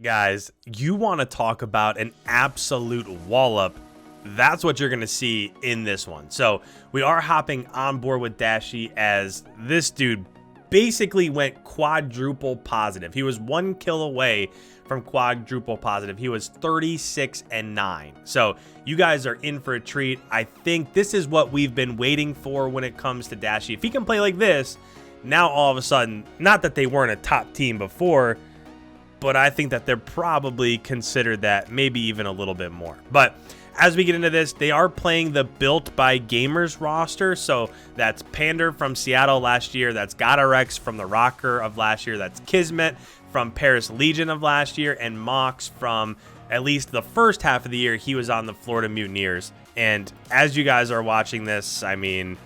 Guys, you want to talk about an absolute wallop. That's what you're going to see in this one. So we are hopping on board with DASHY as this dude basically went quadruple positive. He was 1 kill away from quadruple positive. He was 36-9. So you guys are in for a treat. I think this is what we've been waiting for when it comes to DASHY. If he can play like this, now all of a sudden, not that they weren't a top team before, but I think that they're probably considered that, maybe even a little bit more. But as we get into this, they are playing the Built by Gamers roster. So that's Pander from Seattle last year. That's GodRX from the Rocker of last year. That's Kismet from Paris Legion of last year. And Mox from at least the first half of the year, he was on the Florida Mutineers. And as you guys are watching this, I mean,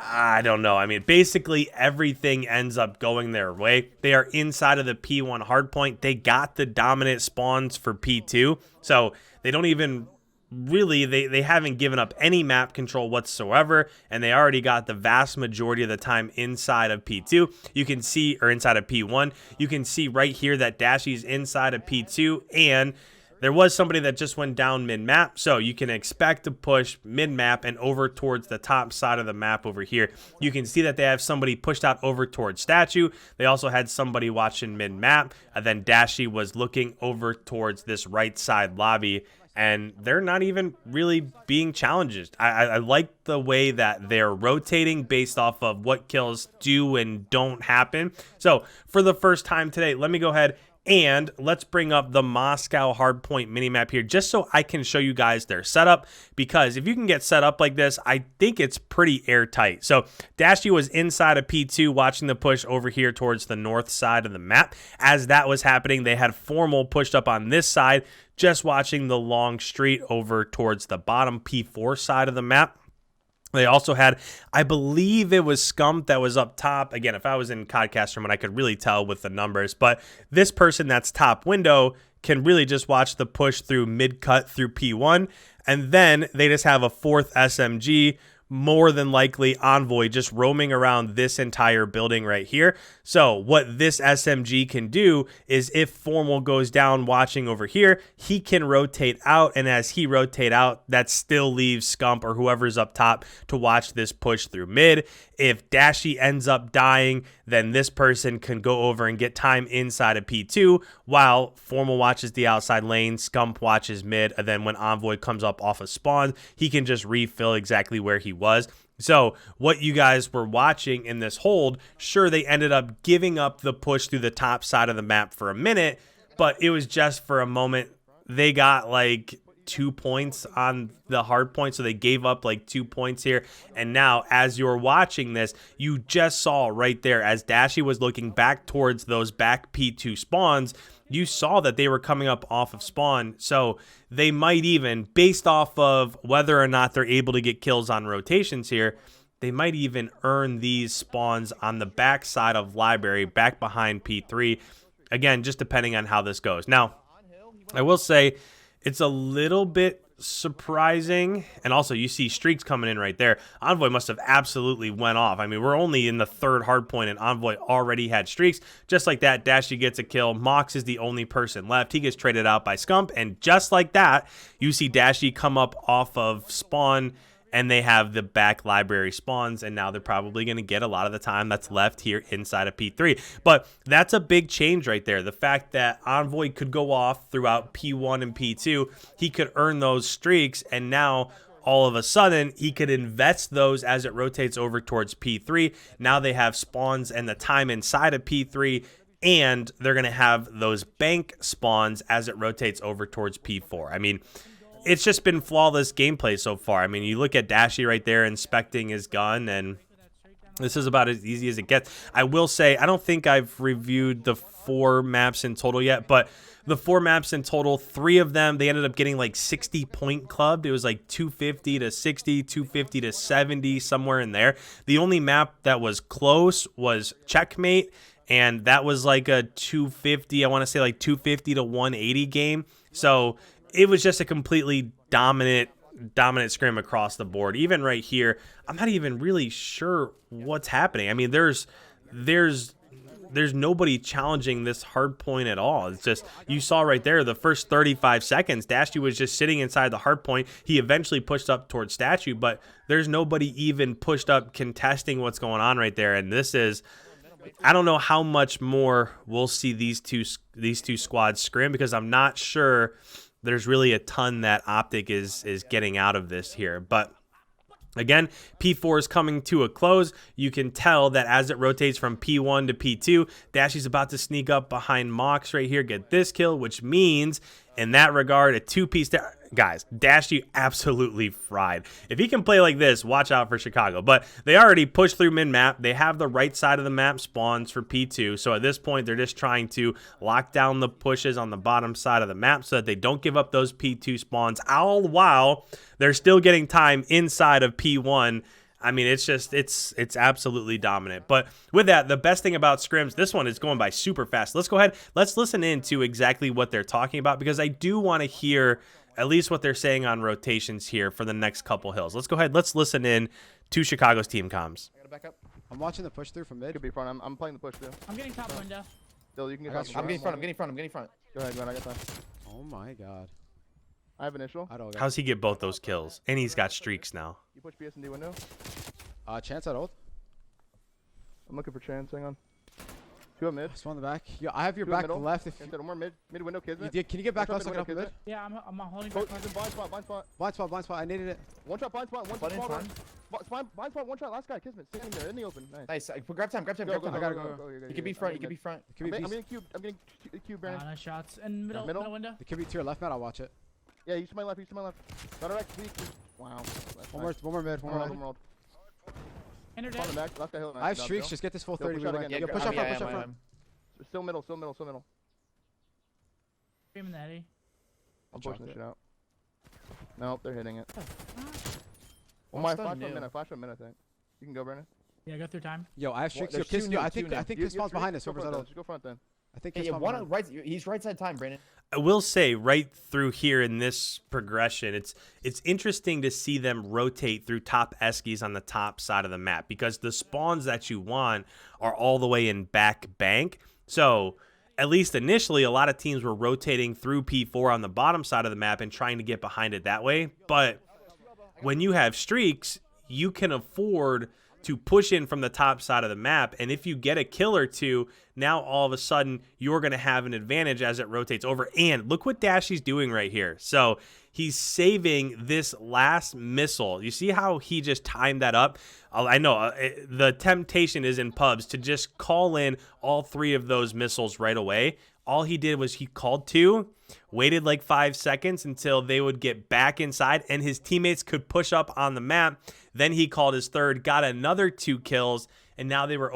I don't know. I mean, basically everything ends up going their way. They are inside of the P1 hardpoint. They got the dominant spawns for P2. So they don't even really, they haven't given up any map control whatsoever. And they already got the vast majority of the time inside of P2. You can see, or inside of P1, you can see right here that DASHY's inside of P2. And there was somebody that just went down mid-map, so you can expect to push mid-map and over towards the top side of the map over here. You can see that they have somebody pushed out over towards Statue. They also had somebody watching mid-map, and then DASHY was looking over towards this right side lobby, and they're not even really being challenged. I like the way that they're rotating based off of what kills do and don't happen. So for the first time today, let me go ahead and let's bring up the Moscow Hardpoint minimap here just so I can show you guys their setup, because if you can get set up like this, I think it's pretty airtight. So DASHY was inside of P2 watching the push over here towards the north side of the map. As that was happening, they had Formal pushed up on this side, just watching the long street over towards the bottom P4 side of the map. They also had, I believe it was Scum that was up top. Again, if I was in Codcast room, I could really tell with the numbers. But this person that's top window can really just watch the push through mid-cut through P1. And then they just have a fourth SMG, more than likely Envoy, just roaming around this entire building right here. So what this SMG can do is if Formal goes down watching over here, he can rotate out, and as he rotate out, that still leaves Scump or whoever's up top to watch this push through mid. If DASHY ends up dying, then this person can go over and get time inside of P2 while Formal watches the outside lane, Scump watches mid, and then when Envoy comes up off of spawn, he can just refill exactly where he was. So what you guys were watching in this hold, sure, they ended up giving up the push through the top side of the map for a minute, but it was just for a moment. They got like 2 points on the hard point, so they gave up like 2 points here. And now as you're watching this, you just saw right there as DASHY was looking back towards those back P2 spawns, you saw that they were coming up off of spawn. So they might even, based off of whether or not they're able to get kills on rotations here, they might even earn these spawns on the back side of library, back behind P3. Again, just depending on how this goes. Now, I will say it's a little bit surprising, and also you see streaks coming in right there. Envoy must have absolutely went off. I mean, we're only in the third hard point and Envoy already had streaks. Just like that, DASHY gets a kill. Mox is the only person left. He gets traded out by Scump, and just like that, you see DASHY come up off of spawn, and they have the back library spawns, and now they're probably going to get a lot of the time that's left here inside of P3. But that's a big change right there. The fact that Envoy could go off throughout P1 and P2, he could earn those streaks, and now all of a sudden he could invest those as it rotates over towards P3. Now they have spawns and the time inside of P3, and they're going to have those bank spawns as it rotates over towards P4. I mean, it's just been flawless gameplay so far. I mean, you look at DASHY right there inspecting his gun, and this is about as easy as it gets. I will say, I don't think I've reviewed the 4 maps in total yet, but the 4 maps in total, 3 of them, they ended up getting like 60 point clubbed. It was like 250 to 60, 250 to 70, somewhere in there. The only map that was close was Checkmate, and that was like a 250, I want to say like 250 to 180 game. So it was just a completely dominant scrim across the board. Even right here, I'm not even really sure what's happening. I mean, there's there's nobody challenging this hard point at all. It's just, you saw right there, the first 35 seconds, DASHY was just sitting inside the hard point. He eventually pushed up towards Statue, but there's nobody even pushed up contesting what's going on right there. And this is, I don't know how much more we'll see these two squads scrim, because I'm not sure there's really a ton that OpTic is getting out of this here. But again, P4 is coming to a close. You can tell that as it rotates from P1 to P2, DASHY's about to sneak up behind Mox right here, get this kill, which means in that regard, a two-piece. Guys, DASHY absolutely fried. If he can play like this, watch out for Chicago. But they already pushed through mid-map. They have the right side of the map spawns for P2. So at this point, they're just trying to lock down the pushes on the bottom side of the map so that they don't give up those P2 spawns, all while they're still getting time inside of P1. I mean, it's just, it's absolutely dominant. But with that, the best thing about scrims, this one is going by super fast. Let's go ahead. Let's listen in to exactly what they're talking about, because I do want to hear at least what they're saying on rotations here for the next couple hills. Let's go ahead. Let's listen in to Chicago's team comms. I gotta back up. I'm watching the push through from mid. Could be front. I'm playing the push through. I'm getting top window. Still, you can get top. I'm getting front. I'm getting front. I'm getting front. Go ahead, Glenn. I got time. Oh my god. I have initial. I don't. How's he get both those kills? And he's got streaks now. You push BS and D window. Chance at ult. I'm looking for chance. Hang on. Two up mid. Spawn in the back. Yo, I have your Two back middle. left. If One more mid window, Kismet. can you get back One left? shot Looking up window, mid. Yeah, I'm holding Coach, back. he's in blind spot. Blind spot. I needed it. One shot, blind spot. One Blind spot. in Blind spot. One shot. Last guy, Kismet, sitting there in the open. Nice. Nice. Grab time. Grab time. Go, Grab go, time. go, I gotta go. You can be front. You can be front. It could be I'm beast. getting cube. I'm getting cube, Baron. Nice shots. And middle Middle? window. It could be to your left mid. I'll watch it. Yeah, he's to my left. GodRX. Wow. One more mid. One more. Enter On the dead. back. Left guy hill. I have streaks. Just get this full Yo, 30. push out again. Yo, Yeah, push up front. Still middle. Screaming the Eddie. I'm pushing this shit out. Nope, they're hitting it. What's My the flash new? 1 minute. Flash 1 minute, I think. You can go, Brandon. Yeah, go through time. Yo, I have streaks. Yo, there's Kiss. two Yo, new, I think two new. Kiss spawns behind us. Go Whoever's front at then. ult. Just go front then. I think Yeah, Kiss yeah, spawned one behind. right. He's right side time, Brandon. I will say right through here in this progression, it's interesting to see them rotate through top eskies on the top side of the map, because the spawns that you want are all the way in back bank. So at least initially, a lot of teams were rotating through P4 on the bottom side of the map and trying to get behind it that way. But when you have streaks, you can afford to push in from the top side of the map, and if you get a kill or two, now all of a sudden you're going to have an advantage as it rotates over. And look what DASHY's doing right here. So he's saving this last missile. You see how he just timed that up? I know the temptation is in pubs to just call in all three of those missiles right away. All he did was he called two, waited like 5 seconds until they would get back inside and his teammates could push up on the map. Then he called his third, got another 2 kills, and now they were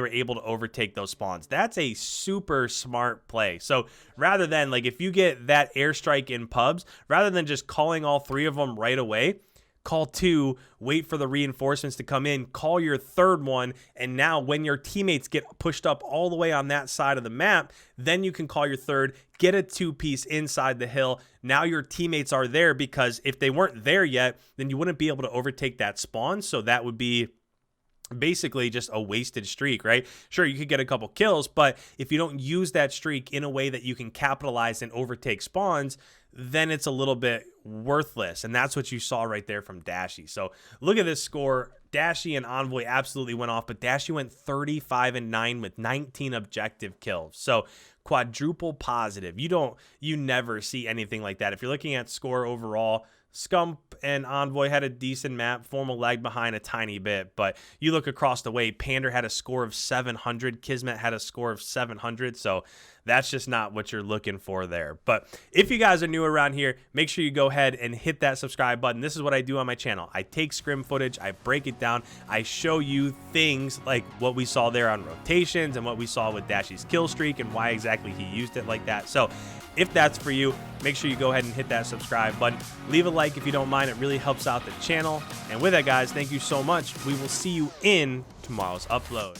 able to overtake those spawns. That's a super smart play. So rather than, like, if you get that airstrike in pubs, rather than just calling all 3 of them right away, call 2, wait for the reinforcements to come in, call your third one, and now when your teammates get pushed up all the way on that side of the map, then you can call your third, get a 2-piece inside the hill. Now your teammates are there, because if they weren't there yet, then you wouldn't be able to overtake that spawn, so that would be basically just a wasted streak, right? Sure, you could get a couple kills, but if you don't use that streak in a way that you can capitalize and overtake spawns, then it's a little bit worthless. And that's what you saw right there from DASHY. So look at this score. DASHY and Envoy absolutely went off, but DASHY went 35-9 with 19 objective kills. So quadruple positive. You never see anything like that. If you're looking at score overall, Scump and Envoy had a decent map. Formal lagged behind a tiny bit, but you look across the way, Pander had a score of 700. Kismet had a score of 700, so that's just not what you're looking for there. But if you guys are new around here, make sure you go ahead and hit that subscribe button. This is what I do on my channel. I take scrim footage, I break it down, I show you things like what we saw there on rotations and what we saw with DASHY's kill streak and why exactly he used it like that. So if that's for you, make sure you go ahead and hit that subscribe button. Leave a like if you don't mind. It really helps out the channel. And with that, guys, thank you so much. We will see you in tomorrow's upload.